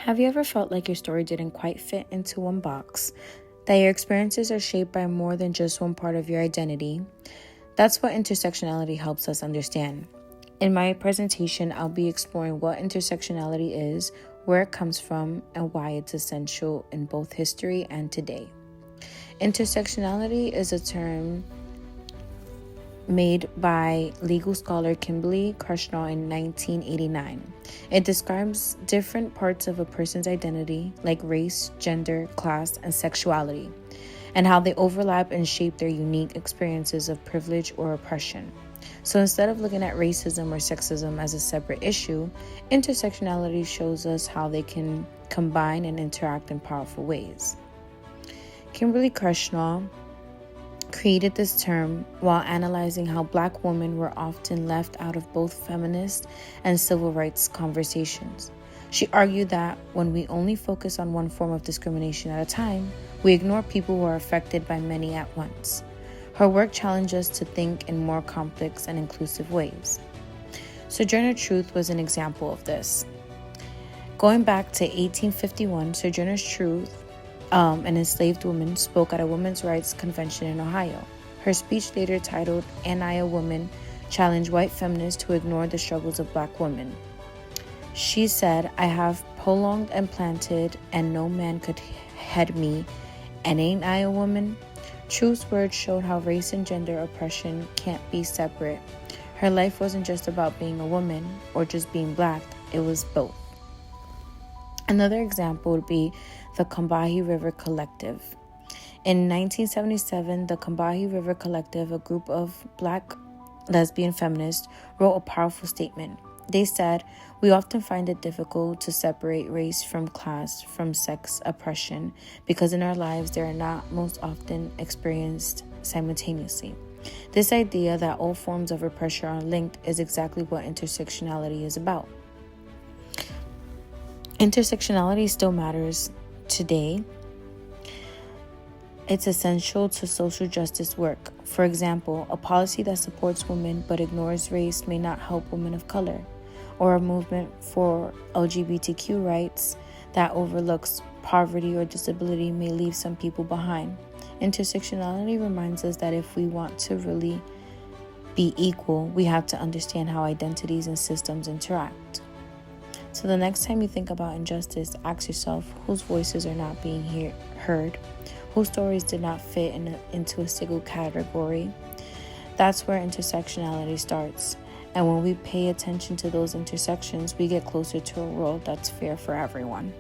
Have you ever felt like your story didn't quite fit into one box? That your experiences are shaped by more than just one part of your identity? That's what intersectionality helps us understand. In my presentation, I'll be exploring what intersectionality is, where it comes from, and why it's essential in both history and today. Intersectionality is a term made by legal scholar Kimberly Crenshaw in 1989. It describes different parts of a person's identity, like race, gender, class, and sexuality, and how they overlap and shape their unique experiences of privilege or oppression. So instead of looking at racism or sexism as a separate issue, intersectionality shows us how they can combine and interact in powerful ways. Kimberly Crenshaw created this term while analyzing how Black women were often left out of both feminist and civil rights conversations. She argued that when we only focus on one form of discrimination at a time, we ignore people who are affected by many at once. Her work challenged us to think in more complex and inclusive ways. Sojourner Truth was an example of this. Going back to 1851, Sojourner Truth, an enslaved woman, spoke at a women's rights convention in Ohio. Her speech, later titled "Am I a Woman?", challenged white feminists to ignore the struggles of Black women. She said, "I have prolonged and planted, and no man could head me, and ain't I a woman?" Truth's words showed how race and gender oppression can't be separate. Her life wasn't just about being a woman or just being Black, it was both. Another example would be the Combahee River Collective. In 1977, the Combahee River Collective, a group of Black lesbian feminists, wrote a powerful statement. They said, "We often find it difficult to separate race from class, from sex oppression, because in our lives they are not most often experienced simultaneously." This idea that all forms of oppression are linked is exactly what intersectionality is about. Intersectionality still matters today. It's essential to social justice work. For example, a policy that supports women but ignores race may not help women of color, or a movement for LGBTQ rights that overlooks poverty or disability may leave some people behind. Intersectionality reminds us that if we want to really be equal, we have to understand how identities and systems interact. So the next time you think about injustice, ask yourself whose voices are not being heard, whose stories did not fit into a single category. That's where intersectionality starts. And when we pay attention to those intersections, we get closer to a world that's fair for everyone.